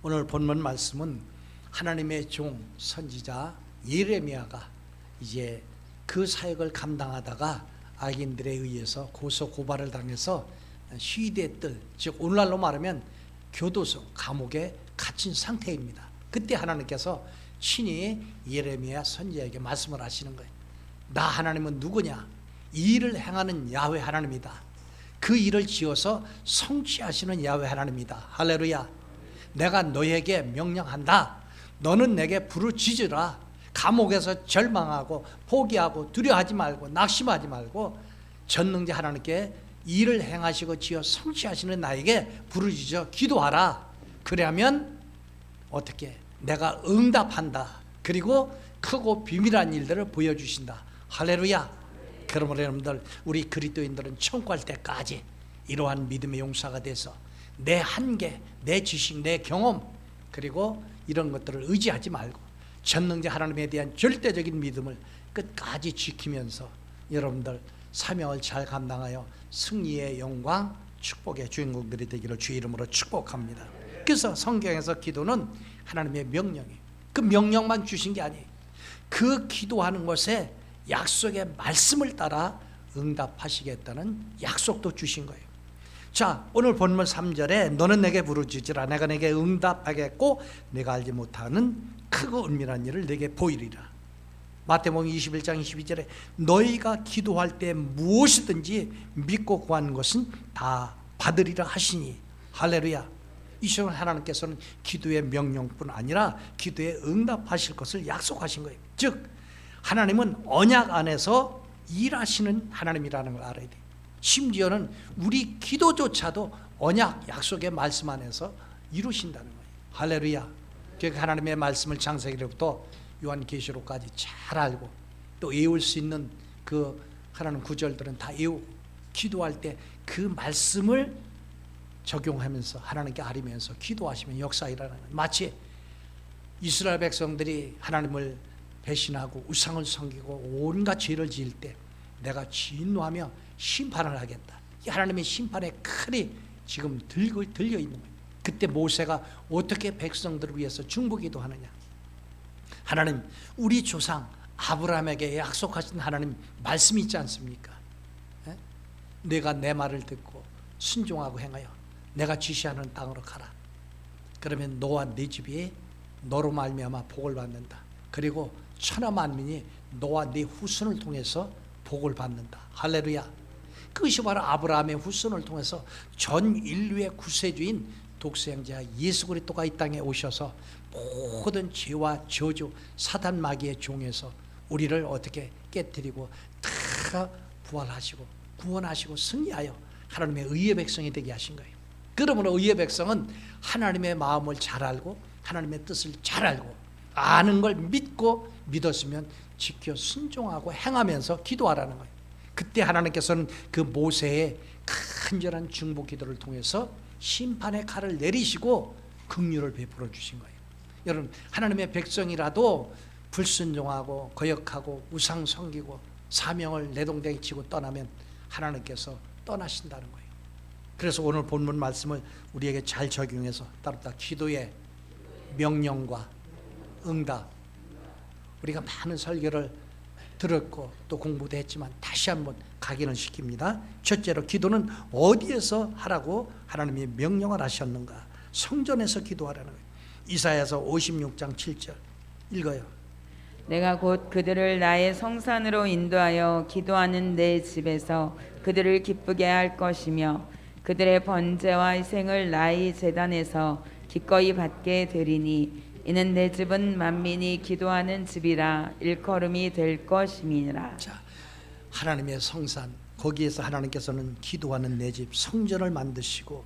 오늘 본문 말씀은 하나님의 종 선지자 예레미야가 이제 그 사역을 감당하다가 악인들에 의해서 고소 고발을 당해서 시위대 뜰, 즉 오늘날로 말하면 교도소, 감옥에 갇힌 상태입니다. 그때 하나님께서 친히 예레미야 선지자에게 말씀을 하시는 거예요. 나 하나님은 누구냐? 이 일을 행하는 야훼 하나님이다. 그 일을 지어서 성취하시는 야훼 하나님이다. 할렐루야. 내가 너에게 명령한다. 너는 내게 부르짖으라. 감옥에서 절망하고 포기하고 두려워하지 말고 낙심하지 말고 전능자 하나님께 일을 행하시고 지어 성취하시는 나에게 부르짖어 기도하라. 그러면 어떻게? 내가 응답한다. 그리고 크고 비밀한 일들을 보여주신다. 할렐루야. 그러므로 여러분들, 우리 그리스도인들은 천국 갈 때까지 이러한 믿음의 용사가 돼서 내 한계, 내 지식, 내 경험, 그리고 이런 것들을 의지하지 말고 전능자 하나님에 대한 절대적인 믿음을 끝까지 지키면서 여러분들 사명을 잘 감당하여 승리의 영광, 축복의 주인공들이 되기를 주의 이름으로 축복합니다. 그래서 성경에서 기도는 하나님의 명령이에요. 그 명령만 주신 게 아니에요. 그 기도하는 것에 약속의 말씀을 따라 응답하시겠다는 약속도 주신 거예요. 자, 오늘 본문 3절에 너는 내게 부르짖으라. 내가 내게 응답하겠고 내가 알지 못하는 크고 은밀한 일을 내게 보이리라. 마태복음 21장 22절에 너희가 기도할 때 무엇이든지 믿고 구하는 것은 다 받으리라 하시니. 할렐루야. 이 시간 하나님께서는 기도의 명령뿐 아니라 기도에 응답하실 것을 약속하신 거예요. 즉 하나님은 언약 안에서 일하시는 하나님이라는 걸 알아야 돼요. 심지어는 우리 기도조차도 언약 약속의 말씀 안에서 이루신다는 거예요. 할렐루야. 그러니까 하나님의 말씀을 창세기로부터 요한계시록까지 잘 알고 또 외울 수 있는 그 하나님 구절들은 다 외우고 기도할 때 그 말씀을 적용하면서 하나님께 아뢰면서 기도하시면 역사 일어나는 거예요. 마치 이스라엘 백성들이 하나님을 배신하고 우상을 섬기고 온갖 죄를 지을 때 내가 진노하며 심판을 하겠다. 이 하나님의 심판의 칼이 지금 들려 있는 거예요. 그때 모세가 어떻게 백성들을 위해서 중보기도 하느냐. 하나님, 우리 조상 아브라함에게 약속하신 하나님 말씀이 있지 않습니까? 에? 내가 내 말을 듣고 순종하고 행하여 내가 지시하는 땅으로 가라. 그러면 너와 네 집이 너로 말미암아 복을 받는다. 그리고 천하 만민이 너와 네 후손을 통해서 복을 받는다. 할렐루야. 그것이 바로 아브라함의 후손을 통해서 전 인류의 구세주인 독생자 예수 그리스도가 이 땅에 오셔서 모든 죄와 저주 사단 마귀의 종에서 우리를 어떻게 깨뜨리고 다 부활하시고 구원하시고 승리하여 하나님의 의의 백성이 되게 하신 거예요. 그러므로 의의 백성은 하나님의 마음을 잘 알고 하나님의 뜻을 잘 알고 아는 걸 믿고 믿었으면 지켜 순종하고 행하면서 기도하라는 거예요. 그때 하나님께서는 그 모세의 간절한 중보 기도를 통해서 심판의 칼을 내리시고 긍휼을 베풀어 주신 거예요. 여러분, 하나님의 백성이라도 불순종하고 거역하고 우상 섬기고 사명을 내동댕이 치고 떠나면 하나님께서 떠나신다는 거예요. 그래서 오늘 본문 말씀을 우리에게 잘 적용해서 따르다 기도의 명령과 응답, 우리가 많은 설교를 들었고 또 공부도 했지만 다시 한번 각인을 시킵니다. 첫째로 기도는 어디에서 하라고 하나님이 명령을 하셨는가? 성전에서 기도하라는 거예요. 이사야서 56장 7절 읽어요. 내가 곧 그들을 나의 성산으로 인도하여 기도하는 내 집에서 그들을 기쁘게 할 것이며 그들의 번제와 희생을 나의 제단에서 기꺼이 받게 되리니 이는 내 집은 만민이 기도하는 집이라 일컬음이 될 것임이니라. 자, 하나님의 성산, 거기에서 하나님께서는 기도하는 내 집 성전을 만드시고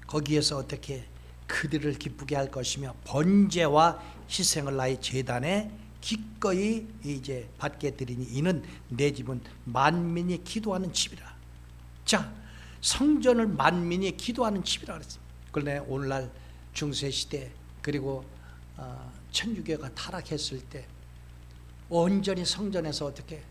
거기에서 어떻게 그들을 기쁘게 할 것이며 번제와 희생을 나의 제단에 기꺼이 이제 받게 되리니 이는 내 집은 만민이 기도하는 집이라. 자, 성전을 만민이 기도하는 집이라 그랬습니다. 그런데 오늘날 중세시대 그리고 천주교가 타락했을 때 온전히 성전에서 어떻게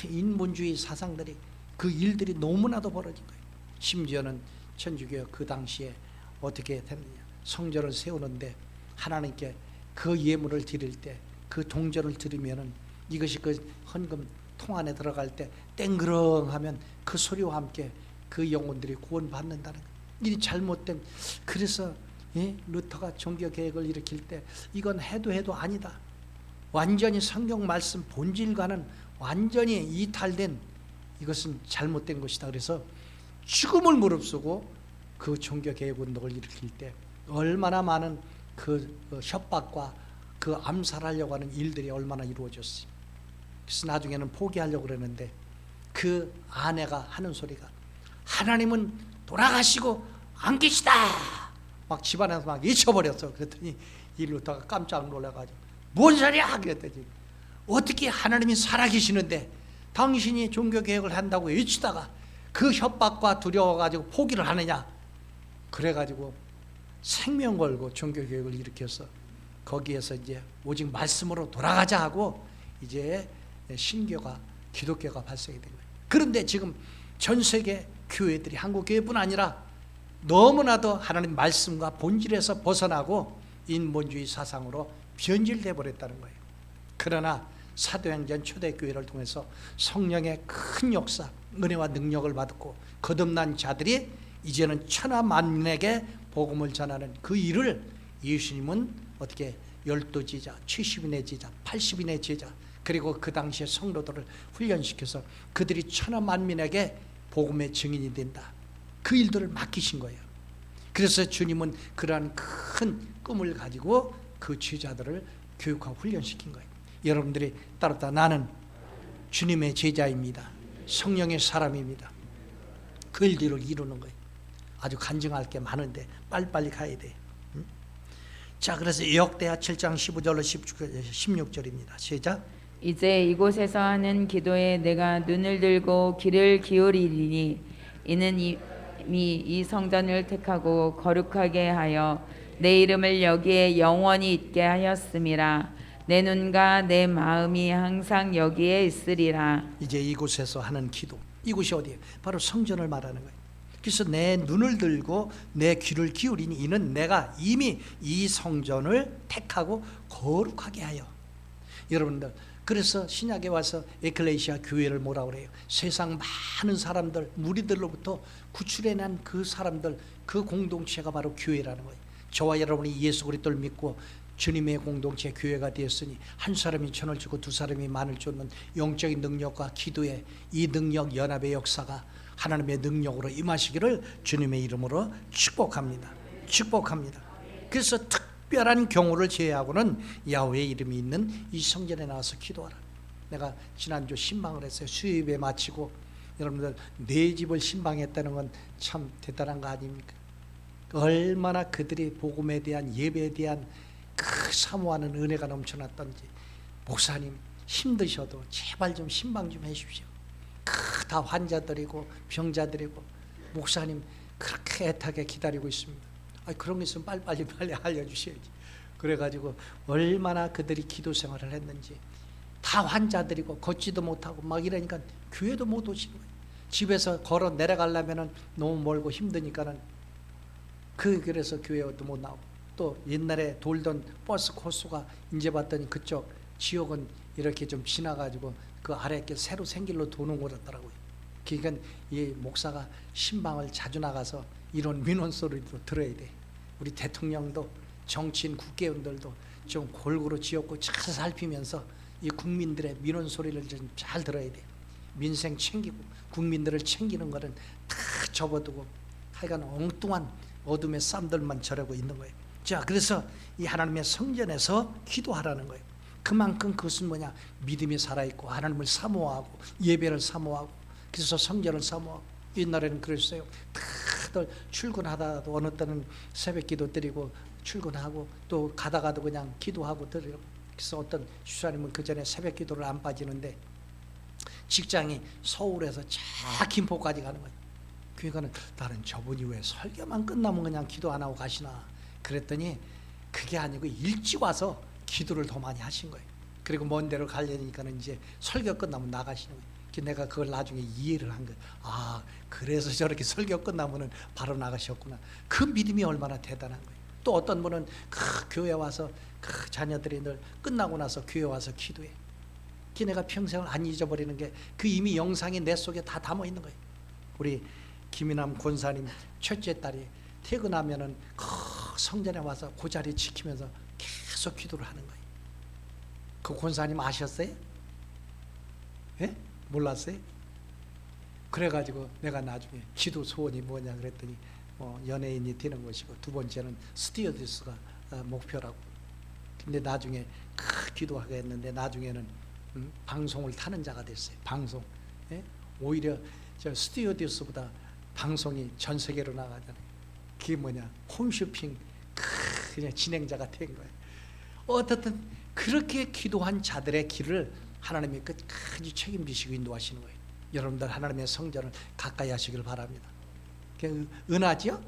인본주의 사상들이 그 일들이 너무나도 벌어진 거예요. 심지어는 천주교 그 당시에 어떻게 됐느냐, 성전을 세우는데 하나님께 그 예물을 드릴 때, 그 동전을 드리면은 이것이 그 헌금 통 안에 들어갈 때 땡그렁하면 그 소리와 함께 그 영혼들이 구원받는다는 거예요. 이 잘못된, 그래서 루터가 종교 개혁을 일으킬 때 이건 해도 아니다, 완전히 성경 말씀 본질과는 완전히 이탈된, 이것은 잘못된 것이다. 그래서 죽음을 무릅쓰고 그 종교 개혁 운동을 일으킬 때 얼마나 많은 그 협박과 그 암살하려고 하는 일들이 얼마나 이루어졌어요. 그래서 나중에는 포기하려고 그러는데 그 아내가 하는 소리가, 하나님은 돌아가시고 안 계시다, 막 집안에서 막 외쳐버렸어. 그랬더니 이 루터가 깜짝 놀라가지고 뭔 소리야 그랬더니, 어떻게 하나님이 살아계시는데 당신이 종교개혁을 한다고 외치다가 그 협박과 두려워가지고 포기를 하느냐. 그래가지고 생명 걸고 종교개혁을 일으켜서 거기에서 이제 오직 말씀으로 돌아가자 하고 이제 신교가, 기독교가 발생이 된 거예요. 그런데 지금 전 세계 교회들이, 한국 교회뿐 아니라 너무나도 하나님 말씀과 본질에서 벗어나고 인본주의 사상으로 변질돼 버렸다는 거예요. 그러나 사도행전 초대교회를 통해서 성령의 큰 역사, 은혜와 능력을 받고 거듭난 자들이 이제는 천하 만민에게 복음을 전하는 그 일을 예수님은 어떻게 12지자, 70인의 제자, 80인의 제자, 그리고 그 당시의 성도들을 훈련시켜서 그들이 천하 만민에게 복음의 증인이 된다, 그 일들을 맡기신 거예요. 그래서 주님은 그러한 큰 꿈을 가지고 그 제자들을 교육하고 훈련시킨 거예요. 여러분들이 따랐다, 나는 주님의 제자입니다, 성령의 사람입니다, 그 일들을 이루는 거예요. 아주 간증할 게 많은데 빨리빨리 가야 돼. 자, 그래서 역대하 7장 15절로 16절입니다. 시작. 이제 이곳에서 하는 기도에 내가 눈을 들고 귀를 기울이리니 이는 이미 이 성전을 택하고 거룩하게 하여 내 이름을 여기에 영원히 있게 하였음이라. 내 눈과 내 마음이 항상 여기에 있으리라. 이제 이곳에서 하는 기도, 이곳이 어디예요? 바로 성전을 말하는 거예요. 그래서 내 눈을 들고 내 귀를 기울이니 이는 내가 이미 이 성전을 택하고 거룩하게 하여. 여러분들, 그래서 신약에 와서 에클레시아 교회를 뭐라 그래요? 세상 많은 사람들, 무리들로부터 구출해낸 그 사람들, 그 공동체가 바로 교회라는 거예요. 저와 여러분이 예수 그리스도를 믿고 주님의 공동체 교회가 되었으니 한 사람이 천을 주고 두 사람이 만을 쫓는 영적인 능력과 기도의 이 능력 연합의 역사가 하나님의 능력으로 임하시기를 주님의 이름으로 축복합니다. 축복합니다. 그래서 특별한 경우를 제외하고는 야훼의 이름이 있는 이 성전에 나와서 기도하라. 내가 지난주 신방을 했어요. 수요일에 마치고 여러분들 네 집을 신방했다는 건 참 대단한 거 아닙니까? 얼마나 그들이 복음에 대한 예배에 대한 그 사모하는 은혜가 넘쳐났던지. 목사님 힘드셔도 제발 좀 신방 좀 해주십시오. 다 환자들이고 병자들이고 목사님 그렇게 애타게 기다리고 있습니다. 그런 게 있으면 빨리 알려주셔야지. 그래가지고 얼마나 그들이 기도 생활을 했는지. 다 환자들이고 걷지도 못하고 막 이러니까 교회도 못 오시는 거예요. 집에서 걸어 내려가려면 너무 멀고 힘드니까는 그래서 교회도 못 나오고. 또 옛날에 돌던 버스 코스가 이제 봤더니 그쪽 지역은 이렇게 좀 지나가지고 그 아래 게 새로 생길로 도는 거였더라고요. 그러니까 이 목사가 신방을 자주 나가서 이런 민원 소리도 들어야 돼. 우리 대통령도 정치인 국회의원들도 좀 골고루 지었고 잘 살피면서 이 국민들의 민원 소리를 좀 잘 들어야 돼. 민생 챙기고 국민들을 챙기는 거는 다 접어두고 하여간 엉뚱한 어둠의 쌈들만 저러고 있는 거예요. 자, 그래서 이 하나님의 성전에서 기도하라는 거예요. 그만큼 그것은 뭐냐? 믿음이 살아있고 하나님을 사모하고 예배를 사모하고 그래서 성전을 사모하고. 옛날에는 그랬어요. 다들 출근하다가도 어느 때는 새벽 기도 드리고 출근하고 또 가다가도 그냥 기도하고 드리고. 그래서 어떤 주사님은 그 전에 새벽 기도를 안 빠지는데 직장이 서울에서 저 김포까지 가는 거예요. 그러니까는 나는 저분이 왜 설교만 끝나면 그냥 기도 안 하고 가시나. 그랬더니 그게 아니고 일찍 와서 기도를 더 많이 하신 거예요. 그리고 먼 데로 가려니까는 이제 설교 끝나면 나가시는 거예요. 내가 그걸 나중에 이해를 한 거예요. 아, 그래서 저렇게 설교 끝나면은 바로 나가셨구나. 그 믿음이 얼마나 대단한 거예요. 또 어떤 분은 그 교회 와서 그 자녀들이 늘 끝나고 나서 교회 와서 기도해. 걔네가 평생을 안 잊어버리는 게 그 이미 영상이 내 속에 다 담아 있는 거예요. 우리 김인남 권사님 첫째 딸이 퇴근하면은 그 성전에 와서 그 자리 지키면서 계속 기도를 하는 거예요. 그 권사님 아셨어요? 예? 몰랐어요? 그래가지고 내가 나중에 기도 소원이 뭐냐 그랬더니 연예인이 되는 것이고 두 번째는 스튜어디스가 목표라고. 근데 나중에 기도하게 했는데 나중에는 방송을 타는 자가 됐어요. 방송. 예? 오히려 저 스튜어디스보다 방송이 전 세계로 나가잖아요. 그게 뭐냐? 홈쇼핑 그냥 진행자가 된 거예요. 어떻든 그렇게 기도한 자들의 길을 하나님이 끝까지 책임지시고 인도하시는 거예요. 여러분들 하나님의 성전을 가까이 하시길 바랍니다. 은화지요?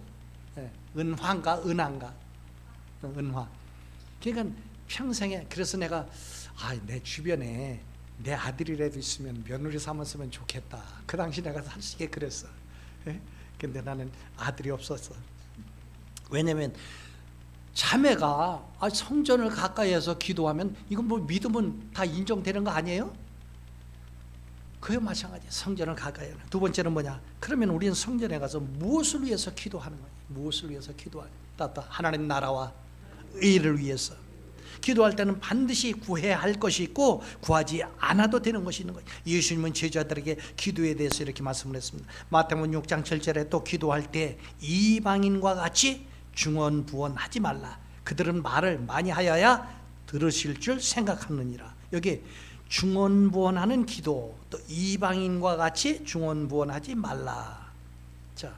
네. 은화인가 은한가? 은화. 그러니까 평생에 그래서 내가 내 주변에 내 아들이라도 있으면 며느리 삼았으면 좋겠다. 그 당시 내가 솔직히 그랬어. 예? 근데 나는 아들이 없었어. 왜냐면 자매가 성전을 가까이해서 기도하면 이건 뭐 믿으면 다 인정되는 거 아니에요? 그에 마찬가지. 성전을 가까이 하는. 두 번째는 뭐냐? 그러면 우리는 성전에 가서 무엇을 위해서 기도하는 거예요? 무엇을 위해서 기도하는 거예요? 하나님 나라와 의를 위해서. 기도할 때는 반드시 구해야 할 것이 있고 구하지 않아도 되는 것이 있는 거예요. 예수님은 제자들에게 기도에 대해서 이렇게 말씀을 했습니다. 마태복음 6장 7절에 또 기도할 때 이방인과 같이 중언부언하지 말라. 그들은 말을 많이 하여야 들으실 줄 생각하느니라. 여기 중언부언하는 기도, 또 이방인과 같이 중언부언하지 말라. 자,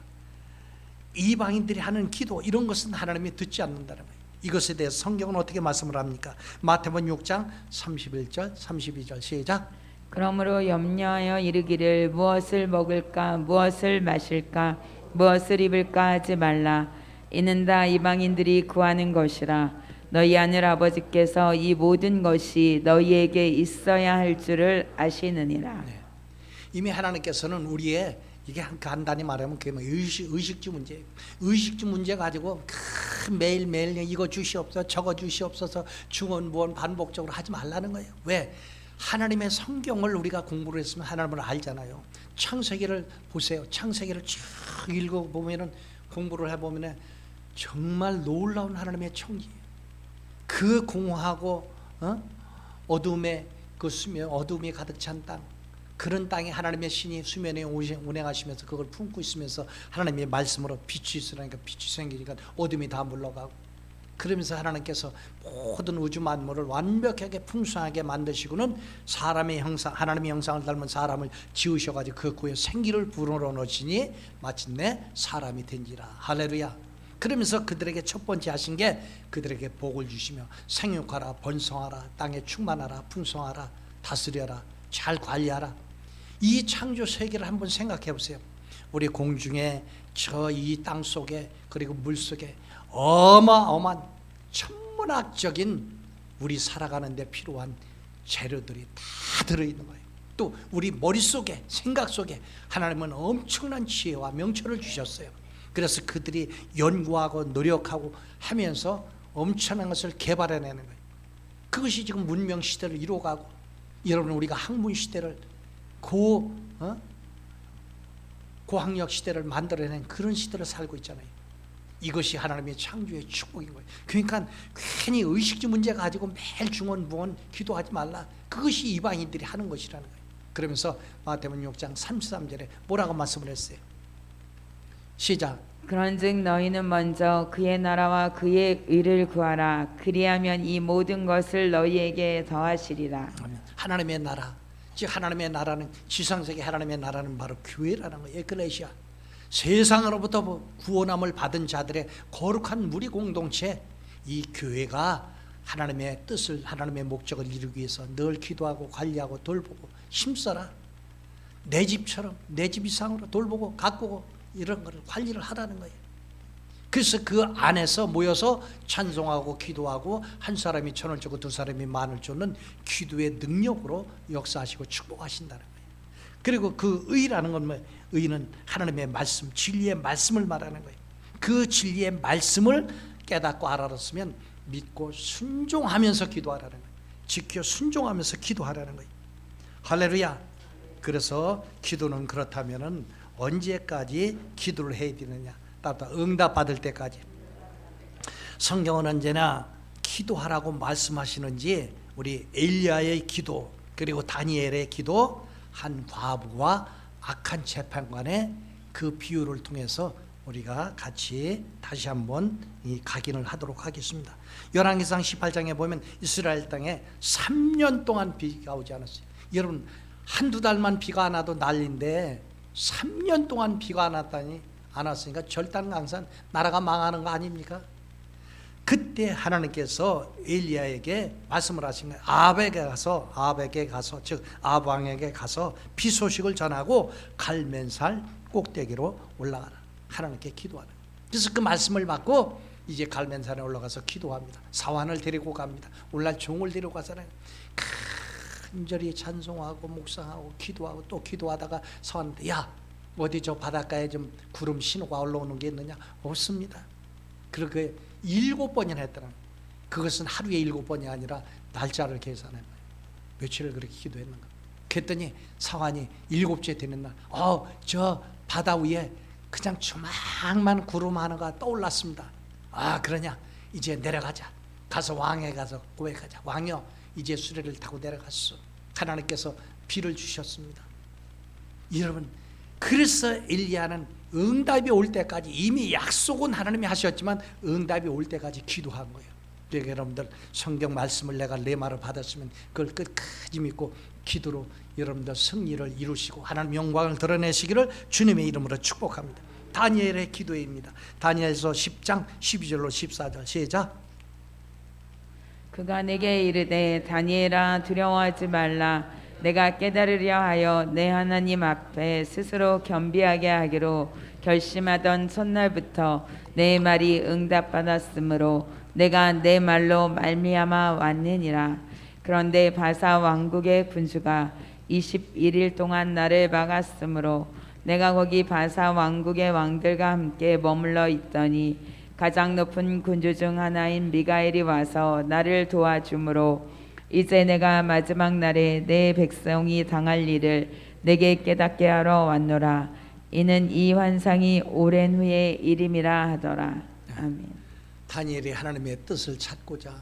이방인들이 하는 기도, 이런 것은 하나님이 듣지 않는다는 거예요. 이것에 대해서 성경은 어떻게 말씀을 합니까? 마태복음 6장 31절 32절 시작. 그러므로 염려하여 이르기를 무엇을 먹을까 무엇을 마실까 무엇을 입을까 하지 말라. 이는 다 이방인들이 구하는 것이라. 너희 하늘 아버지께서 이 모든 것이 너희에게 있어야 할 줄을 아시느니라. 네. 이미 하나님께서는 우리의 이게 간단히 말하면 그게 의식주 문제예요. 의식주 문제 가지고 매일매일 이거 주시옵소서 저거 주시옵소서 중언부언 반복적으로 하지 말라는 거예요. 왜? 하나님의 성경을 우리가 공부를 했으면 하나님을 알잖아요. 창세기를 보세요. 창세기를 쭉 읽어보면 공부를 해보면 정말 놀라운 하나님의 청지예요. 그 공허하고 어둠의 그 수면, 어둠이 가득 찬 땅, 그런 땅에 하나님의 신이 수면에 운행하시면서 그걸 품고 있으면서 하나님의 말씀으로 빛이 있으니까 빛이 생기니까 어둠이 다 물러가고, 그러면서 하나님께서 모든 우주 만물을 완벽하게 풍성하게 만드시고는 사람의 형상, 하나님의 형상을 닮은 사람을 지으셔가지고 그 구에 생기를 불어넣으시니 마침내 사람이 된지라. 할렐루야. 그러면서 그들에게 첫 번째 하신 게 그들에게 복을 주시며 생육하라, 번성하라, 땅에 충만하라, 풍성하라, 다스려라, 잘 관리하라. 이 창조 세계를 한번 생각해 보세요. 우리 공중에 저 이 땅 속에 그리고 물 속에 어마어마한 천문학적인 우리 살아가는 데 필요한 재료들이 다 들어있는 거예요. 또 우리 머릿속에 생각 속에 하나님은 엄청난 지혜와 명철을 주셨어요. 그래서 그들이 연구하고 노력하고 하면서 엄청난 것을 개발해내는 거예요. 그것이 지금 문명 시대를 이루어가고, 여러분 우리가 학문 시대를 고학력 시대를 만들어낸 그런 시대를 살고 있잖아요. 이것이 하나님의 창조의 축복인 거예요. 그러니까 괜히 의식주 문제 가지고 매일 중언부언 기도하지 말라. 그것이 이방인들이 하는 것이라는 거예요. 그러면서 마태복음 6장 33절에 뭐라고 말씀을 했어요? 시작. 그런즉 너희는 먼저 그의 나라와 그의 의를 구하라. 그리하면 이 모든 것을 너희에게 더하시리라. 하나님의 나라, 즉 하나님의 나라는, 지상세계 하나님의 나라는 바로 교회라는 거예요. 에클레시아. 세상으로부터 구원함을 받은 자들의 거룩한 무리 공동체, 이 교회가 하나님의 뜻을, 하나님의 목적을 이루기 위해서 늘 기도하고 관리하고 돌보고 힘써라. 내 집처럼, 내 집 이상으로 돌보고 가꾸고 이런 거를 관리를 하라는 거예요. 그래서 그 안에서 모여서 찬송하고 기도하고 한 사람이 천을 쫓고 두 사람이 만을 쫓는 기도의 능력으로 역사하시고 축복하신다는 거예요. 그리고 그 의라는 건 뭐예요? 의는 하나님의 말씀, 진리의 말씀을 말하는 거예요. 그 진리의 말씀을 깨닫고 알았으면 믿고 순종하면서 기도하라는 거예요. 지켜 순종하면서 기도하라는 거예요. 할렐루야. 그래서 기도는 그렇다면은 언제까지 기도를 해야 되느냐? 응답 받을 때까지. 성경은 언제나 기도하라고 말씀하시는지 우리 엘리야의 기도 그리고 다니엘의 기도, 한 과부와 악한 재판관의 그 비유를 통해서 우리가 같이 다시 한번 각인을 하도록 하겠습니다. 열왕기상 18장에 보면 이스라엘 땅에 3년 동안 비가 오지 않았어요. 여러분, 한두 달만 비가 안 와도 난리인데 3년 동안 비가 안 왔으니까 절단강산 나라가 망하는 거 아닙니까? 그때 하나님께서 엘리야에게 말씀을 하신 거예요. 아합에게 가서 즉 아합 왕에게 가서 비 소식을 전하고 갈멜산 꼭대기로 올라가라. 하나님께 기도하라. 그래서 그 말씀을 받고 이제 갈멜산에 올라가서 기도합니다. 사환을 데리고 갑니다. 오늘날 종을 데리고 가서는 간절히 찬송하고 묵상하고 기도하고 또 기도하다가 사환한테 야 어디 저 바닷가에 좀 구름 신호가 올라오는 게 있느냐? 없습니다. 그렇게 7번이나 했더라. 그것은 하루에 7번이 아니라 날짜를 계산해 봐요. 며칠을 그렇게 기도했는가. 그랬더니 사환이 7째 되는 날 저 바다 위에 그냥 조망만 구름 하나가 떠올랐습니다. 그러냐 이제 내려가자. 가서 왕에 가서 고백하자. 왕이여 이제 수레를 타고 내려갔어. 하나님께서 비를 주셨습니다. 여러분, 그래서 엘리야는 응답이 올 때까지, 이미 약속은 하나님이 하셨지만 응답이 올 때까지 기도한 거예요. 그러니까 여러분들 성경 말씀을 내가 레마를 받았으면 그걸 끝까지 믿고 기도로 여러분들 승리를 이루시고 하나님 영광을 드러내시기를 주님의 이름으로 축복합니다. 다니엘의 기도입니다. 다니엘서 10장 12절로 14절 시작. 그가 내게 이르되 다니엘아 두려워하지 말라. 내가 깨달으려 하여 내 하나님 앞에 스스로 겸비하게 하기로 결심하던 첫날부터 내 말이 응답받았으므로 내가 내 말로 말미암아 왔느니라. 그런데 바사 왕국의 군주가 21일 동안 나를 막았으므로 내가 거기 바사 왕국의 왕들과 함께 머물러 있더니 가장 높은 군주 중 하나인 미가엘이 와서 나를 도와주므로 이제 내가 마지막 날에 내 백성이 당할 일을 내게 깨닫게 하러 왔노라. 이는 이 환상이 오랜 후의 일임이라 하더라. 아멘. 다니엘이 하나님의 뜻을 찾고자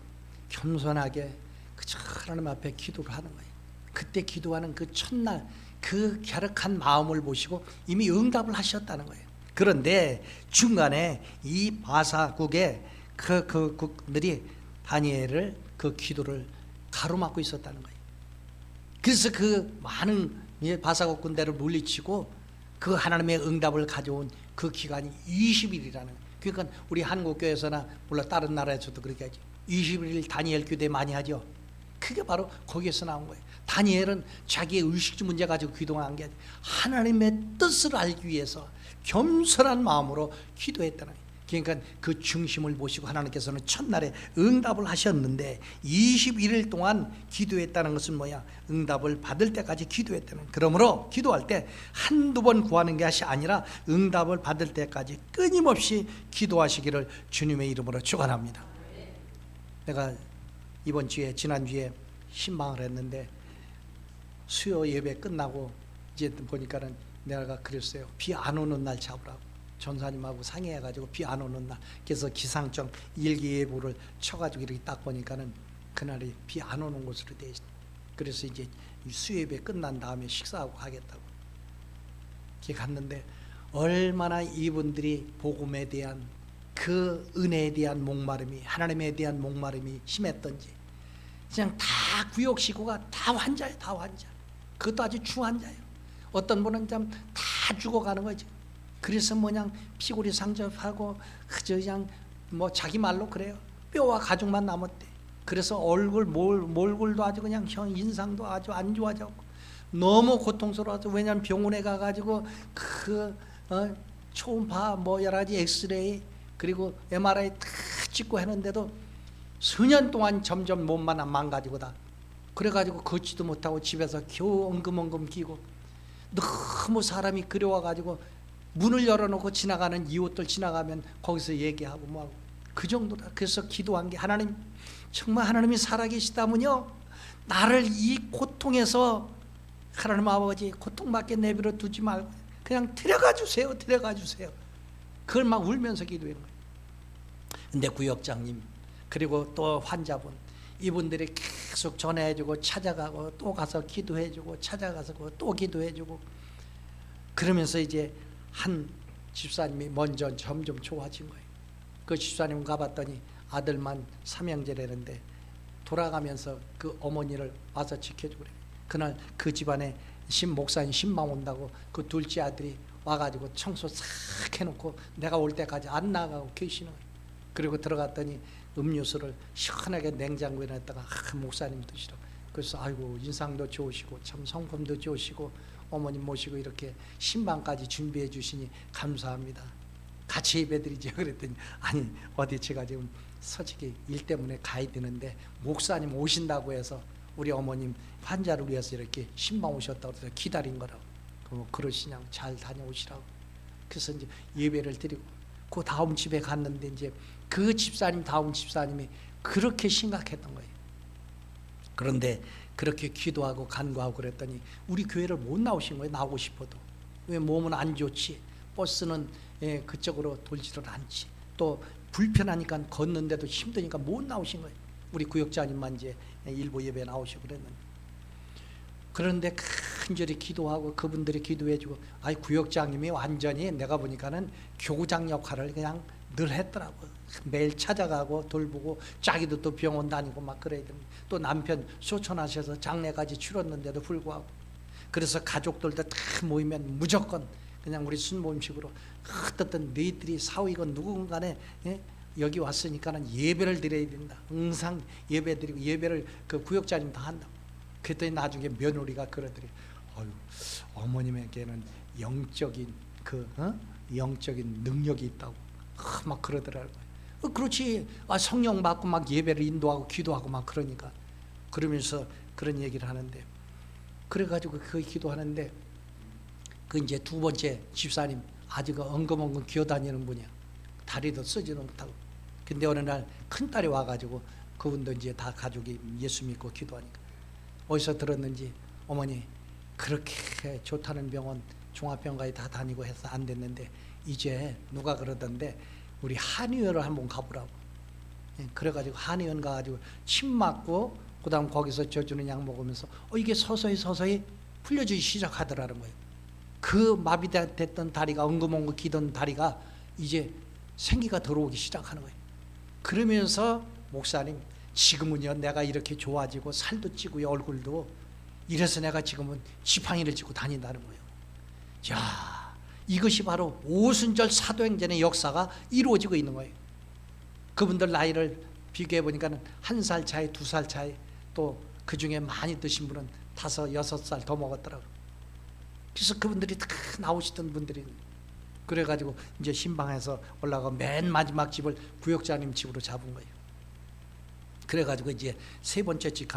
겸손하게 그저 하나님 앞에 기도를 하는 거예요. 그때 기도하는 그 첫날 그 갸륵한 마음을 보시고 이미 응답을 하셨다는 거예요. 그런데 중간에 이 바사국의 그들이 다니엘을 그 기도를 가로막고 있었다는 거예요. 그래서 그 많은 바사국 군대를 물리치고 그 하나님의 응답을 가져온 그 기간이 20일이라는 거예요. 그러니까 우리 한국교회에서나 물론 다른 나라에서도 그렇게 하죠. 21일 다니엘 교대 많이 하죠. 그게 바로 거기에서 나온 거예요. 다니엘은 자기의 의식주 문제 가지고 기도한 게 아니라 하나님의 뜻을 알기 위해서 겸손한 마음으로 기도했다는 거예요. 그러니까 그 중심을 보시고 하나님께서는 첫날에 응답을 하셨는데 21일 동안 기도했다는 것은 뭐야? 응답을 받을 때까지 기도했다는 거예요. 그러므로 기도할 때 한두 번 구하는 것이 아니라 응답을 받을 때까지 끊임없이 기도하시기를 주님의 이름으로 축원합니다. 내가 이번 주에 지난주에 신방을 했는데 수요 예배 끝나고 이제 보니까는 내가 그랬어요. 비 안 오는 날 잡으라고. 전사님하고 상의해가지고 비 안 오는 날, 그래서 기상청 일기예보를 쳐가지고 이렇게 딱 보니까는 그날이 비 안 오는 곳으로 돼 있어. 그래서 이제 수예배 끝난 다음에 식사하고 가겠다고. 이렇게 갔는데 얼마나 이분들이 복음에 대한 그 은혜에 대한 목마름이, 하나님에 대한 목마름이 심했던지 그냥 다 구역식구가 다 환자예요. 다 환자. 그것도 아주 중환자예요. 어떤 분은 참 다 죽어가는 거죠. 그래서 뭐냐 피골이 상접하고 그냥 뭐 자기 말로 그래요. 뼈와 가죽만 남았대. 그래서 몰골도 아주 그냥 인상도 아주 안 좋아졌고 너무 고통스러워서, 왜냐하면 병원에 가가지고 초음파 뭐 여러 가지 엑스레이 그리고 MRI 다 찍고 했는데도 수년 동안 점점 몸만 망가지고 다 그래가지고 걷지도 못하고 집에서 겨우 엉금엉금 기고 너무 사람이 그리워가지고 문을 열어놓고 지나가는 이웃들 지나가면 거기서 얘기하고 뭐하고 그 정도다. 그래서 기도한 게 하나님 정말 하나님이 살아계시다면요 나를 이 고통에서 하나님 아버지 고통밖에 내버려 두지 말고 그냥 데려가 주세요. 데려가 주세요. 그걸 막 울면서 기도하는 거예요. 근데 구역장님 그리고 또 환자분 이분들이 계속 전해주고 찾아가고 또 가서 기도해주고 찾아가서 또 기도해주고 그러면서 이제 한 집사님이 먼저 점점 좋아진 거예요. 그 집사님 가봤더니 아들만 삼형제라는데 돌아가면서 그 어머니를 와서 지켜주고 그래요. 그날 그 집안에 목사님 신방 온다고 그 둘째 아들이 와가지고 청소 싹 해놓고 내가 올 때까지 안 나가고 계시는 거예요. 그리고 들어갔더니 음료수를 시원하게 냉장고에 놨다가 목사님 드시라고. 그래서 아이고 인상도 좋으시고 참 성품도 좋으시고 어머님 모시고 이렇게 신방까지 준비해 주시니 감사합니다. 같이 예배드리죠. 그랬더니 아니 어디 제가 지금 솔직히 일 때문에 가야 되는데 목사님 오신다고 해서 우리 어머님 환자를 위해서 이렇게 신방 오셨다고 해서 기다린 거라고. 그러시냐고 잘 다녀오시라고. 그래서 이제 예배를 드리고 그 다음 집에 갔는데 이제 그 집사님 다음 집사님이 그렇게 심각했던 거예요. 그런데 그렇게 기도하고 간구하고 그랬더니 우리 교회를 못 나오신 거예요. 나오고 싶어도. 왜 몸은 안 좋지. 버스는 그쪽으로 돌지를 않지. 또 불편하니까 걷는데도 힘드니까 못 나오신 거예요. 우리 구역장님만 이제 일부 예배 나오시고 그랬는데. 그런데 간절히 기도하고 그분들이 기도해주고 아이 구역장님이 완전히 내가 보니까는 교장 역할을 그냥 늘 했더라고요. 매일 찾아가고 돌보고 자기도 또 병원 다니고 막 그래야 됩니다. 또 남편 소천하셔서 장례까지 치렀는데도 불구하고 그래서 가족들도 다 모이면 무조건 그냥 우리 순모임식으로 어떻든 너희들이 사위건 누군 간에 여기 왔으니까는 예배를 드려야 된다. 항상 예배 드리고 예배를 그 구역장님 다 한다고. 그랬더니 나중에 며느리가 그러더래요. 어머님에게는 영적인 영적인 능력이 있다고 막 그러더라고요. 그렇지. 성령 받고 막 예배를 인도하고 기도하고 막 그러니까 그러면서 그런 얘기를 하는데 그래가지고 그 기도하는데 그 이제 두 번째 집사님 아직 엉금엉금 기어다니는 분이야. 다리도 쓰지는 못하고. 근데 어느 날 큰 딸이 와가지고 그분도 이제 다 가족이 예수 믿고 기도하니까 어디서 들었는지 어머니 그렇게 좋다는 병원 종합병원까지 다 다니고 해서 안 됐는데 이제 누가 그러던데 우리 한의원을 한번 가보라고. 그래가지고 한의원 가가지고 침 맞고 그 다음 거기서 져주는 약 먹으면서 이게 서서히 풀려지기 시작하더라는 거예요. 그 마비됐던 다리가 엉금엉금 기던 다리가 이제 생기가 들어오기 시작하는 거예요. 그러면서 목사님 지금은요 내가 이렇게 좋아지고 살도 찌고요 얼굴도 이래서 내가 지금은 지팡이를 짚고 다닌다는 거예요. 자, 이것이 바로 오순절 사도행전의 역사가 이루어지고 있는 거예요. 그분들 나이를 비교해 보니까 1살 차이, 2살 차이, 또 그 중에 많이 드신 분은 5, 6살 더 먹었더라고요. 그래서 그분들이 다 나오시던 분들이 그래가지고 이제 신방에서 올라가 맨 마지막 집을 구역장님 집으로 잡은 거예요. 그래가지고 이제 세 번째 집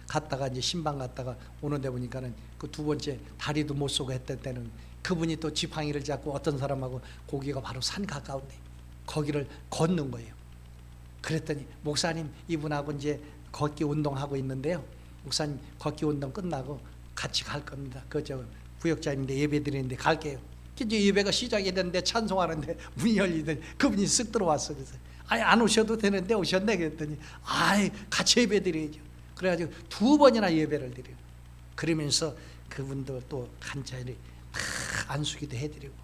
갔다가 이제 신방 갔다가 오는데 보니까는 그 두 번째 다리도 못 쓰고 했던 때는 그분이 또 지팡이를 잡고 어떤 사람하고 거기가 바로 산 가까운데 거기를 걷는 거예요. 그랬더니 목사님 이분하고 이제 걷기 운동하고 있는데요. 목사님 걷기 운동 끝나고 같이 갈 겁니다. 그저 구역장인데 예배 드리는데 갈게요. 이제 예배가 시작이 됐는데 찬송하는데 문이 열리더니 그분이 쓱 들어왔어. 그래서 안 오셔도 되는데 오셨네 그랬더니 같이 예배 드려야죠. 그래가지고 2번이나 예배를 드려요. 그러면서 그분도 또 간절히 안수기도 해드리고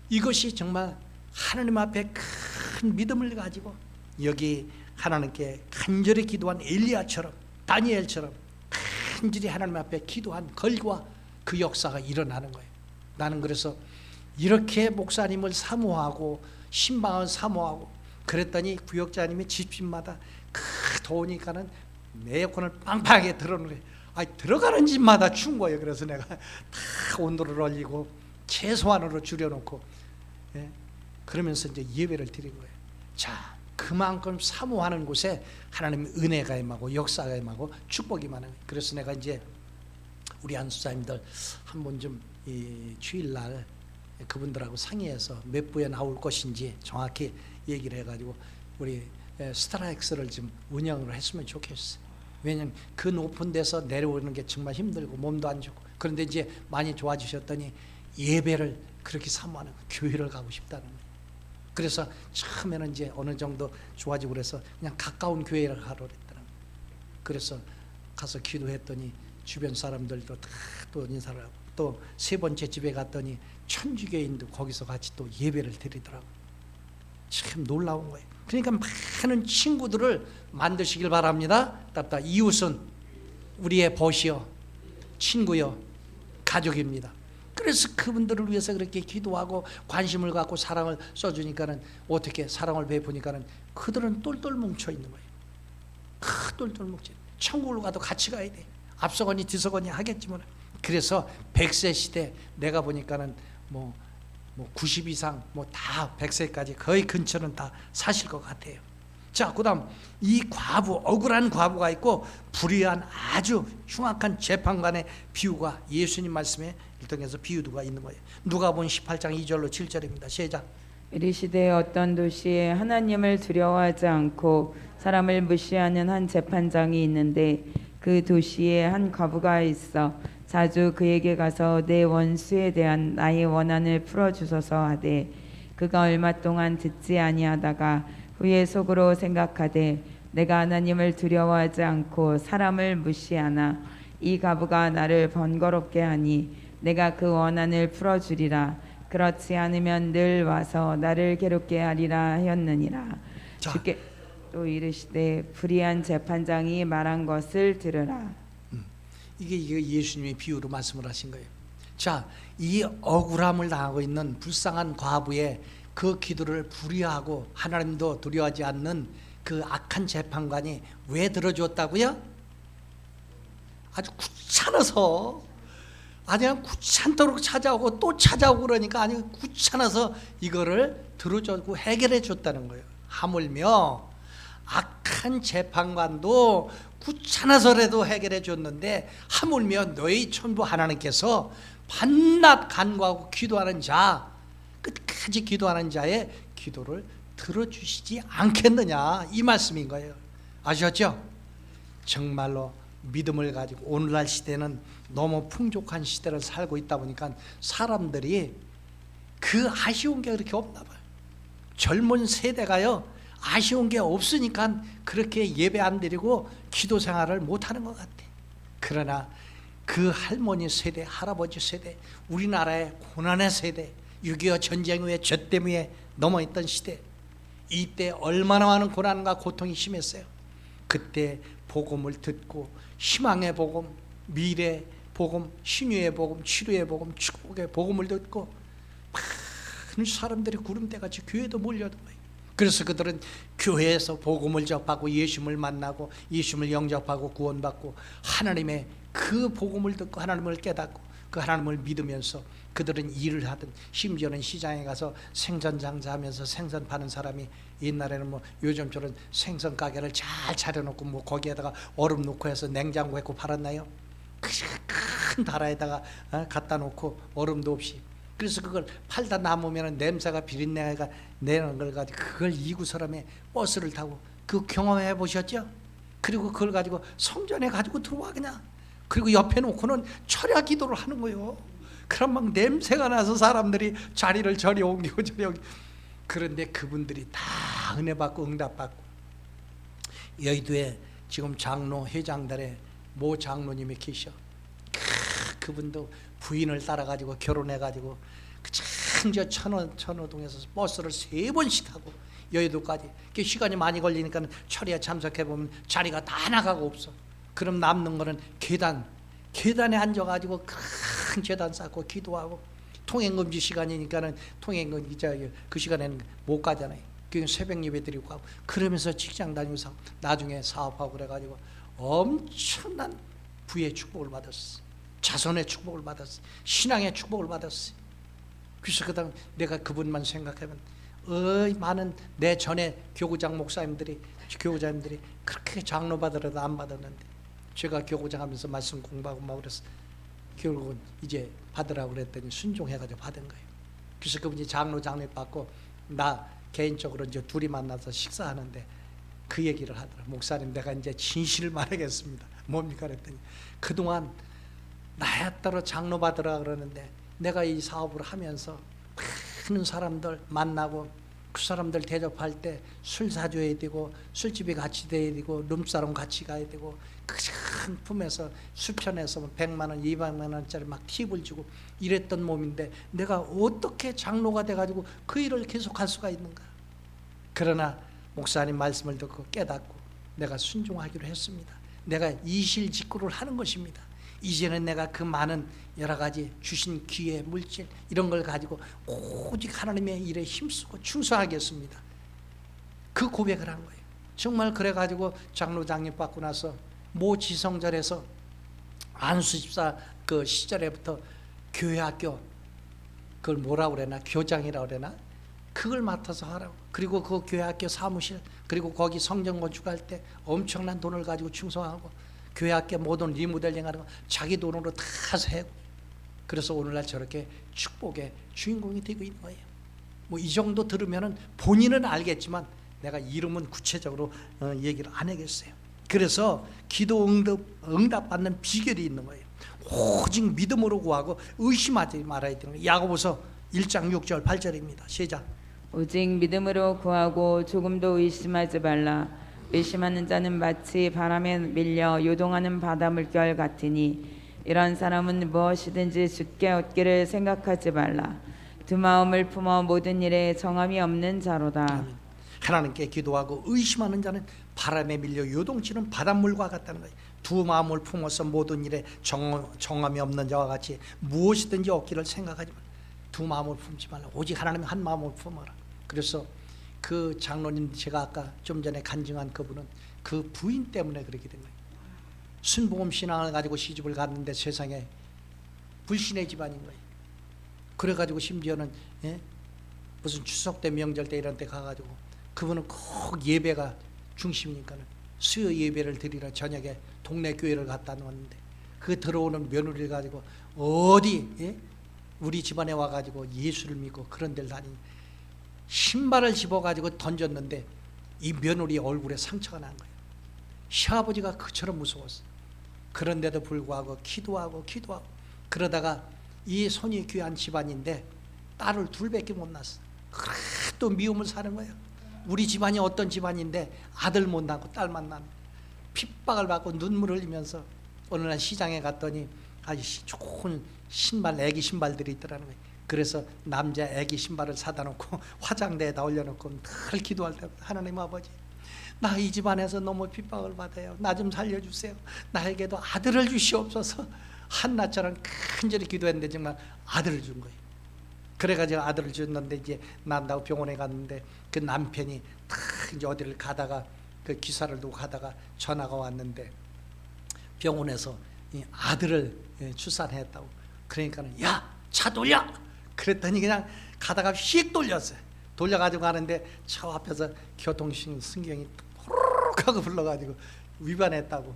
이것이 정말 하나님 앞에 큰 믿음을 가지고 여기 하나님께 간절히 기도한 엘리야처럼 다니엘처럼 간절히 하나님 앞에 기도한 결과 그 역사가 일어나는 거예요. 나는 그래서 이렇게 목사님을 사모하고 신방을 사모하고 그랬더니 구역장님이 집집마다 더우니까는 에어컨을 빵빵하게 틀어놓으래. 들어가는 집마다 추운 거예요. 그래서 내가 다 온도를 올리고 최소한으로 줄여놓고 그러면서 이제 예배를 드린 거예요. 자, 그만큼 사모하는 곳에 하나님의 은혜가 임하고 역사가 임하고 축복이 임하는 거예요. 그래서 내가 이제 우리 안수사님들 한번 좀 이 주일날 그분들하고 상의해서 몇 부에 나올 것인지 정확히 얘기를 해가지고 우리 스타렉스를 좀 운영을 했으면 좋겠어요. 왜냐하면 그 높은 데서 내려오는 게 정말 힘들고 몸도 안 좋고. 그런데 이제 많이 좋아지셨더니 예배를 그렇게 사모하는 거예요. 교회를 가고 싶다는 거예요. 그래서 처음에는 이제 어느 정도 좋아지고 그래서 그냥 가까운 교회를 가라 그랬더라고요. 그래서 가서 기도했더니 주변 사람들도 다 또 인사를 하고, 또 세 번째 집에 갔더니 천주교인도 거기서 같이 또 예배를 드리더라고요. 참 놀라운 거예요. 그러니까 많은 친구들을 만드시길 바랍니다. 답답. 이웃은 우리의 벗이요, 친구요, 가족입니다. 그래서 그분들을 위해서 그렇게 기도하고 관심을 갖고 사랑을 써주니까는, 어떻게 사랑을 베푸니까는 그들은 똘똘 뭉쳐 있는 거예요. 똘똘 뭉쳐. 천국을 가도 같이 가야 돼. 앞서거니 뒤서거니 하겠지만. 그래서 100세 시대 내가 보니까는 뭐 90 이상 다 100세까지 거의 근처는 다 사실 것 같아요. 자, 그다음 이 과부, 억울한 과부가 있고 불의한 아주 흉악한 재판관의 비유가 예수님 말씀에 일등에서 비유가 있는 거예요. 누가복음 18장 2절로 7절입니다. 시작. 이르시되 어떤 도시에 하나님을 두려워하지 않고 사람을 무시하는 한 재판장이 있는데, 그 도시에 한 과부가 있어 자주 그에게 가서 내 원수에 대한 나의 원한을 풀어주소서 하되, 그가 얼마 동안 듣지 아니하다가 후에 속으로 생각하되 내가 하나님을 두려워하지 않고 사람을 무시하나 이 과부가 나를 번거롭게 하니 내가 그 원한을 풀어주리라. 그렇지 않으면 늘 와서 나를 괴롭게 하리라 하였느니라. 자. 주께 또 이르시되 불의한 재판장이 말한 것을 들으라. 이게 예수님의 비유로 말씀을 하신 거예요. 자, 이 억울함을 당하고 있는 불쌍한 과부의 그 기도를 불의하고 하나님도 두려워하지 않는 그 악한 재판관이 왜 들어줬다고요? 아주 귀찮아서, 아주 그냥 귀찮도록 찾아오고 또 찾아오고 그러니까 아주 귀찮아서 이거를 들어주고 해결해 줬다는 거예요. 하물며 악한 재판관도 귀찮아서라도 해결해 줬는데, 하물며 너희 천부 하나님께서 밤낮 간구하고 기도하는 자, 끝까지 기도하는 자의 기도를 들어주시지 않겠느냐, 이 말씀인 거예요. 아셨죠? 정말로 믿음을 가지고, 오늘날 시대는 너무 풍족한 시대를 살고 있다 보니까 사람들이 그 아쉬운 게 그렇게 없나 봐요. 젊은 세대가요, 아쉬운 게 없으니까 그렇게 예배 안 드리고 기도 생활을 못 하는 것 같아. 그러나 그 할머니 세대, 할아버지 세대, 우리나라의 고난의 세대, 6.25 전쟁 후에 저 때문에 넘어있던 시대, 이때 얼마나 많은 고난과 고통이 심했어요. 그때 복음을 듣고 희망의 복음, 미래의 복음, 신유의 복음, 치료의 복음, 축복의 복음을 듣고 많은 사람들이 구름대같이 교회도 몰려든 거예요. 그래서 그들은 교회에서 복음을 접하고 예수님을 만나고 예수님을 영접하고 구원받고 하나님의 그 복음을 듣고 하나님을 깨닫고 그 하나님을 믿으면서 그들은 일을 하든, 심지어는 시장에 가서 생선 장사하면서 생선 파는 사람이, 옛날에는 요즘처럼 생선 가게를 잘 차려놓고 거기에다가 얼음 넣고 해서 냉장고에 넣고 팔았나요? 큰 다라에다가 갖다 놓고 얼음도 없이. 그래서 그걸 팔다 남으면 냄새가, 비린내가 내는 걸 가지고 그걸 이구 사람의 버스를 타고, 그 경험해 보셨죠? 그리고 그걸 가지고 성전에 가지고 들어와 그냥. 그리고 옆에 놓고는 철야 기도를 하는 거예요. 그럼 막 냄새가 나서 사람들이 자리를 저리 옮기고 저리 옮기고. 그런데 그분들이 다 은혜 받고 응답 받고. 여의도에 지금 장로 회장단에 모 장로님이 계셔. 그분도 부인을 따라가지고 결혼해가지고 그저 천호동에서 버스를 3번씩 타고 여의도까지. 시간이 많이 걸리니까 철야에 참석해보면 자리가 다 나가고 없어. 그럼 남는 거는 계단에 앉아가지고 큰 재단 쌓고 기도하고, 통행금지 시간이니까는 통행금지 그 시간에는 못 가잖아요. 그 새벽 예배 드리고 가고, 그러면서 직장 다니면서 나중에 사업하고 그래가지고 엄청난 부의 축복을 받았어. 자손의 축복을 받았어. 신앙의 축복을 받았어. 그래서 그다음 내가 그분만 생각하면 많은 내 전에 교구장 목사님들이, 교구장님들이 그렇게 장로 받으라도 안 받았는데, 제가 교구장 하면서 말씀 공부하고 막 그래서 결국은 이제 받으라고 그랬더니 순종해가지고 받은 거예요. 그래서 그분이 장로 장례 받고 나 개인적으로 이제 둘이 만나서 식사하는데 그 얘기를 하더라. 목사님, 내가 이제 진실을 말하겠습니다. 뭡니까 그랬더니, 그동안 나야 따로 장로 받으라 그러는데 내가 이 사업을 하면서 많은 사람들 만나고 그 사람들 대접할 때 술 사줘야 되고 술집에 같이 돼야 되고 룸사롱 같이 가야 되고 큰 품에서 수편에서 100만 원, 200만 원짜리 막 팁을 주고 이랬던 몸인데 내가 어떻게 장로가 돼가지고 그 일을 계속할 수가 있는가. 그러나 목사님 말씀을 듣고 깨닫고 내가 순종하기로 했습니다. 내가 이실직고를 하는 것입니다. 이제는 내가 그 많은 여러 가지 주신 기회, 물질 이런 걸 가지고 오직 하나님의 일에 힘쓰고 충성하겠습니다. 그 고백을 한 거예요. 정말 그래가지고 장로장님 받고 나서 모 지성절에서 안수집사 그 시절에부터 교회학교 그걸 뭐라고 그러나 교장이라고 그러나 그걸 맡아서 하라고. 그리고 그 교회학교 사무실 그리고 거기 성전 건축할 때 엄청난 돈을 가지고 충성하고 교회학교 모든 리모델링 하는 거 자기 돈으로 다 세고 그래서 오늘날 저렇게 축복의 주인공이 되고 있는 거예요. 뭐 이 정도 들으면은 본인은 알겠지만 내가 이름은 구체적으로 얘기를 안 하겠어요. 그래서 기도 응답 받는 비결이 있는 거예요. 오직 믿음으로 구하고 의심하지 말아야 되는 거예요. 야고보서 1장 6절 8절입니다. 시작. 오직 믿음으로 구하고 조금도 의심하지 말라. 의심하는 자는 마치 바람에 밀려 요동하는 바다 물결 같으니 이런 사람은 무엇이든지 주께 얻기를 생각하지 말라. 두 마음을 품어 모든 일에 정함이 없는 자로다. 아멘. 하나님께 기도하고 의심하는 자는 바람에 밀려 요동치는 바닷물과 같다는 거예요. 두 마음을 품어서 모든 일에 정함이 없는 자와 같이 무엇이든지 얻기를 생각하지 말라. 두 마음을 품지 말라. 오직 하나님 한 마음을 품어라. 그래서 그 장로님 제가 아까 좀 전에 간증한 그분은 그 부인 때문에 그렇게 된 거예요. 순복음 신앙을 가지고 시집을 갔는데 세상에 불신의 집안인 거예요. 그래가지고 심지어는 무슨 추석 때 명절 때 이런 때 가가지고 그분은 꼭 예배가 중심이니까는 수요 예배를 드리러 저녁에 동네 교회를 갔다 놓았는데 그 들어오는 며느리를 가지고 어디 우리 집안에 와가지고 예수를 믿고 그런 데를 다니니 신발을 집어가지고 던졌는데 이 며느리 얼굴에 상처가 난 거예요. 시아버지가 그처럼 무서웠어. 그런데도 불구하고 기도하고 그러다가 이 손이 귀한 집안인데 딸을 둘밖에 못 낳았어. 그래 또 미움을 사는 거예요. 우리 집안이 어떤 집안인데 아들 못 낳고 딸만 낳는 핍박을 받고 눈물을 흘리면서 어느 날 시장에 갔더니 아주 좋은 신발, 애기 신발들이 있더라는 거예요. 그래서 남자 애기 신발을 사다 놓고 화장대에다 올려놓고 늘 기도할 때 하나님 아버지 나 이 집안에서 너무 핍박을 받아요. 나 좀 살려주세요. 나에게도 아들을 주시옵소서. 한나처럼 간절히 기도했는데 정말 아들을 준 거예요. 그래가지고 아들을 줬는데 이제 난다고 병원에 갔는데 그 남편이 탁 이제 어디를 가다가 그 기사를 두고 가다가 전화가 왔는데 병원에서 이 아들을 출산했다고. 그러니까는 야 차 돌려. 그랬더니 그냥 가다가 휙 돌렸어요. 돌려가지고 가는데 저 앞에서 교통신경이 호로록 하고 불러가지고 위반했다고.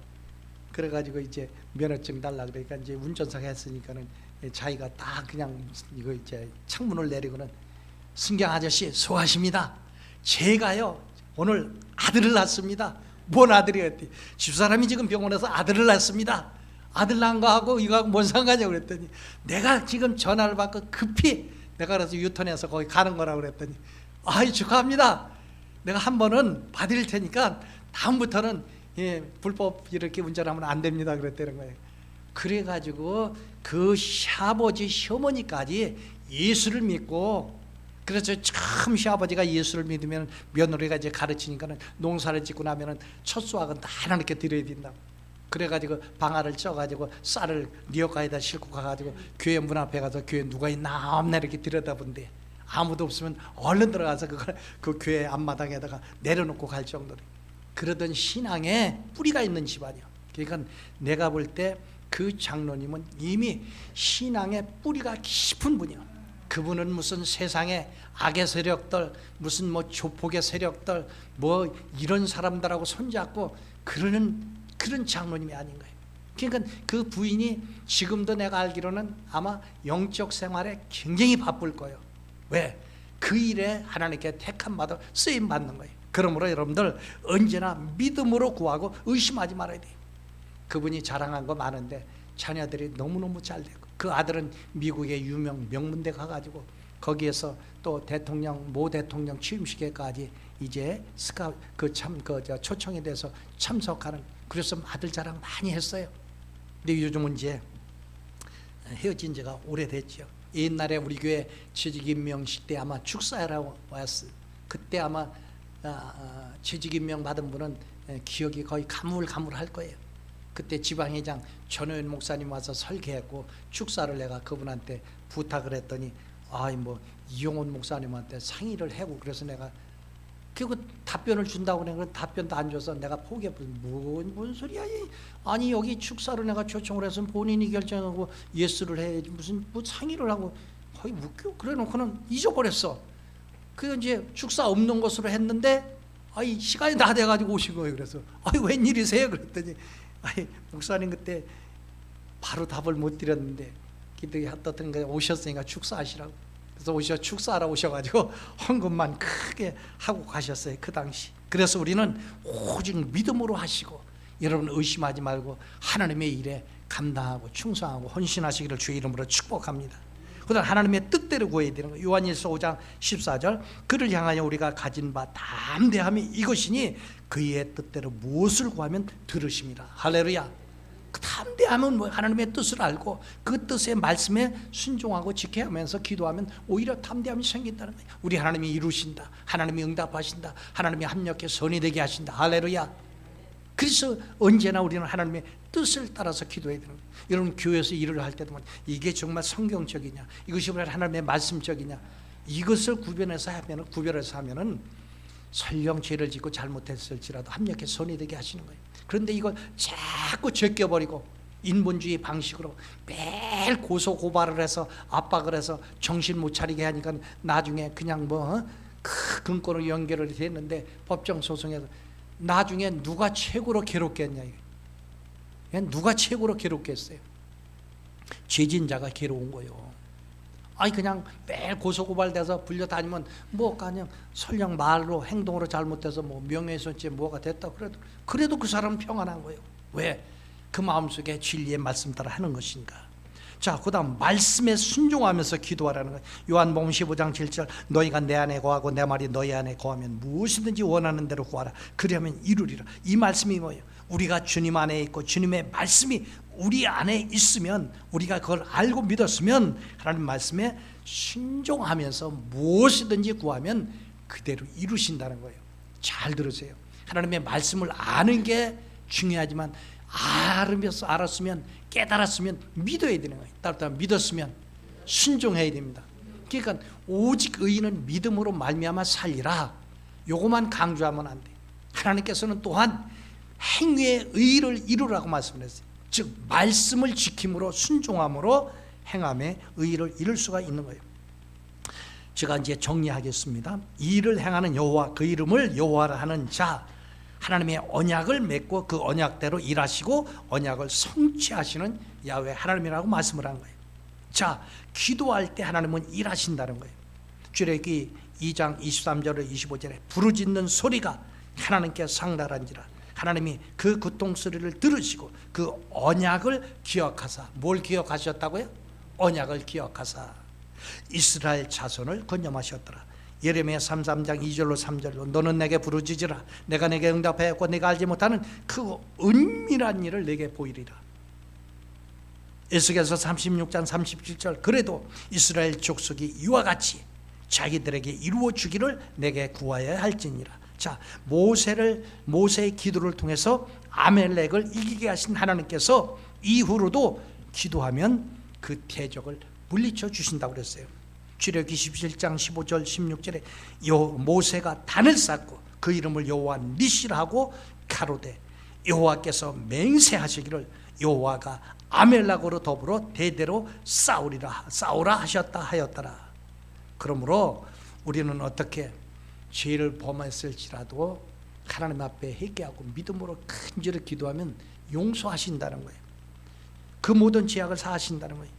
그래가지고 이제 면허증 달라 그러니까 이제 운전사 했으니까는 자기가 딱 그냥 이거 이제 창문을 내리고는 승경 아저씨 수고하십니다. 제가요 오늘 아들을 낳습니다. 뭔 아들이었대? 집사람이 지금 병원에서 아들을 낳습니다. 아들 낳은 거하고 이거하고 뭔 상관이냐고 그랬더니 내가 지금 전화를 받고 급히 내가 그래서 유턴해서 거기 가는 거라고 그랬더니 아이 축하합니다. 내가 한 번은 받을 테니까 다음부터는 불법 이렇게 운전하면 안 됩니다 그랬다는 거예요. 그래가지고 그 시아버지 시어머니까지 예수를 믿고 그래서 처음 시아버지가 예수를 믿으면 며느리가 이제 가르치니까는 농사를 짓고 나면은 첫 수확은 다 하나님께 드려야 된다. 그래가지고 방아를 쪄가지고 쌀을 리어카에다 싣고 가가지고 교회 문 앞에 가서 교회 누가 있나 없나 이렇게 들여다본대. 아무도 없으면 얼른 들어가서 그걸 그 교회 앞마당에다가 내려놓고 갈 정도로 그러던 신앙에 뿌리가 있는 집안이요. 그러니까 내가 볼 때 그 장로님은 이미 신앙의 뿌리가 깊은 분이요. 그분은 무슨 세상의 악의 세력들, 무슨 뭐 조폭의 세력들, 뭐 이런 사람들하고 손잡고 그런 장로님이 아닌 거예요. 그러니까 그 부인이 지금도 내가 알기로는 아마 영적 생활에 굉장히 바쁠 거예요. 왜? 그 일에 하나님께 택함 받아 쓰임 받는 거예요. 그러므로 여러분들 언제나 믿음으로 구하고 의심하지 말아야 돼요. 그분이 자랑한 거 많은데 자녀들이 너무너무 잘 되고, 그 아들은 미국의 유명 명문대 가가지고 거기에서 또 대통령, 모 대통령 취임식에까지 이제 초청에 대해서 참석하는, 그래서 아들 자랑 많이 했어요. 근데 요즘은 이제 헤어진 지가 오래됐죠. 옛날에 우리 교회 취직임명식 때 아마 축사라고 왔어요. 그때 아마 취직임명 받은 분은 기억이 거의 가물가물할 거예요. 그때 지방회장 전효연 목사님 와서 설계했고, 축사를 내가 그분한테 부탁을 했더니 이용원 목사님한테 상의를 하고, 그래서 내가 그 답변을 준다고 그래. 답변도 안 줘서 내가 포기했고, 뭔 소리야? 아니 여기 축사로 내가 초청을 해서 본인이 결정하고 예스를 해야지 무슨 상의를 하고, 거의 웃겨. 그래놓고는 잊어버렸어. 그 이제 축사 없는 것으로 했는데 시간이 다 돼가지고 오신 거예요. 그래서 웬일이세요? 그랬더니 목사님 그때 바로 답을 못 드렸는데 기도에 하던 거 오셨으니까 축사하시라고. 그래서 축사하러 오셔가지고 헌금만 크게 하고 가셨어요, 그 당시. 그래서 우리는 오직 믿음으로 하시고, 여러분 의심하지 말고 하나님의 일에 감당하고 충성하고 헌신하시기를 주의 이름으로 축복합니다. 그다음 하나님의 뜻대로 구해야 되는 거예요. 요한일서 5장 14절, 그를 향하여 우리가 가진 바 담대함이 이것이니 그의 뜻대로 무엇을 구하면 들으심이라. 할렐루야. 그 담대함은 하나님의 뜻을 알고 그 뜻의 말씀에 순종하고 지켜하면서 기도하면 오히려 담대함이 생긴다는 거예요. 우리 하나님이 이루신다, 하나님이 응답하신다, 하나님이 합력해 선이 되게 하신다. 할렐루야. 그래서 언제나 우리는 하나님의 뜻을 따라서 기도해야 되는 거예요. 여러분 교회에서 일을 할 때도 이게 정말 성경적이냐, 이것이 하나님의 말씀적이냐, 이것을 구별해서 하면은 설령 죄를 짓고 잘못했을지라도 합력해 선이 되게 하시는 거예요. 그런데 이걸 자꾸 제껴버리고 인본주의 방식으로 매일 고소 고발을 해서 압박을 해서 정신 못 차리게 하니까 나중에 그냥 그 근거로 연결을 했는데 법정 소송에서 나중에 누가 최고로 괴롭겠냐, 누가 최고로 괴롭겠어요? 죄진자가 괴로운 거예요. 그냥 매일 고소고발돼서 불려다니면 그냥 설령 말로 행동으로 잘못해서 명예훼손죄 뭐가 됐다 그래도 그 사람은 평안한 거예요. 왜? 그 마음속에 진리의 말씀 따라 하는 것이니까. 자, 그 다음 말씀에 순종하면서 기도하라는 거예요. 요한복음 15장 7절, 너희가 내 안에 거하고 내 말이 너희 안에 거하면 무엇이든지 원하는 대로 구하라, 그리하면 이루리라. 이 말씀이 뭐예요? 우리가 주님 안에 있고 주님의 말씀이 우리 안에 있으면, 우리가 그걸 알고 믿었으면 하나님 말씀에 순종하면서 무엇이든지 구하면 그대로 이루신다는 거예요. 잘 들으세요. 하나님의 말씀을 아는 게 중요하지만 알았으면, 깨달았으면 믿어야 되는 거예요. 따로 믿었으면 순종해야 됩니다. 그러니까 오직 의인은 믿음으로 말미암아 살리라, 요거만 강조하면 안 돼. 하나님께서는 또한 행위의 의를 이루라고 말씀을 했어요. 즉 말씀을 지킴으로 순종함으로 행함의 의를 이룰 수가 있는 거예요. 제가 이제 정리하겠습니다. 이 일을 행하는 여호와, 그 이름을 여호와라 하는 자, 하나님의 언약을 맺고 그 언약대로 일하시고 언약을 성취하시는 야훼 하나님이라고 말씀을 한 거예요. 자, 기도할 때 하나님은 일하신다는 거예요. 출애굽기 2장 23절에 25절에 부르짖는 소리가 하나님께 상달한지라, 하나님이 그 고통소리를 들으시고 그 언약을 기억하사, 뭘 기억하셨다고요? 언약을 기억하사 이스라엘 자손을 건념하셨더라. 예레미야 33장 2절로 3절로, 너는 내게 부르짖으라, 내가 내게 응답하였고 내가 알지 못하는 그 은밀한 일을 내게 보이리라. 에스겔서 36장 37절, 그래도 이스라엘 족속이 이와 같이 자기들에게 이루어 주기를 내게 구하여야 할지니라. 자, 모세의 기도를 통해서 아멜렉을 이기게 하신 하나님께서 이후로도 기도하면 그 대적을 물리쳐 주신다고 그랬어요. 출애굽기 17장 15절 16절에 모세가 단을 쌓고 그 이름을 여호와 니시라 하고 가로되 여호와께서 맹세하시기를 여호와가 아멜렉으로 더불어 대대로 싸우라 하셨다 하였더라. 그러므로 우리는 어떻게 죄를 범했을지라도 하나님 앞에 회개하고 믿음으로 간절히 기도하면 용서하신다는 거예요. 그 모든 죄악을 사하신다는 거예요.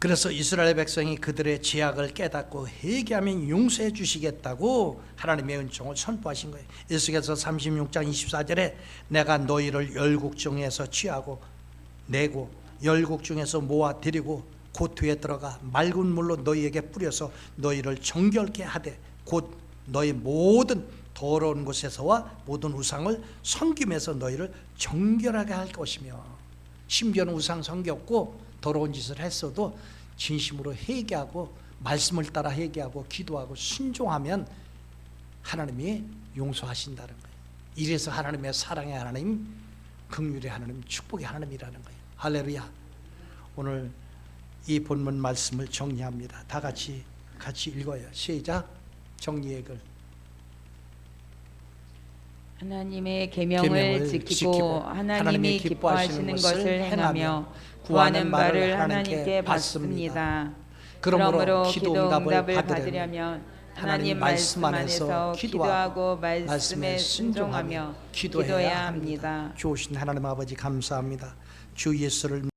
그래서 이스라엘 백성이 그들의 죄악을 깨닫고 회개하면 용서해 주시겠다고 하나님의 은총을 선포하신 거예요. 에스겔서 36장 24절에 내가 너희를 열국 중에서 취하고 내고 열국 중에서 모아 들이고 고토에 들어가 맑은 물로 너희에게 뿌려서 너희를 정결케 하되 곧 너희 모든 더러운 곳에서와 모든 우상을 섬김에서 너희를 정결하게 할 것이며, 심지어는 우상 섬겼고 더러운 짓을 했어도 진심으로 회개하고 말씀을 따라 회개하고 기도하고 순종하면 하나님이 용서하신다는 거예요. 이래서 하나님의 사랑의 하나님, 긍휼의 하나님, 축복의 하나님이라는 거예요. 할렐루야. 오늘 이 본문 말씀을 정리합니다. 다 같이 읽어요. 시작. 정리의 글. 하나님의 계명을 지키고 하나님이 기뻐하시는 것을 행하며 구하는 바를 하나님께 받습니다. 그러므로 기도 응답을 받으려면 하나님 말씀 안에서 기도하고 말씀에 순종하며 기도해야 합니다. 좋으신 하나님 아버지 감사합니다. 주 예수를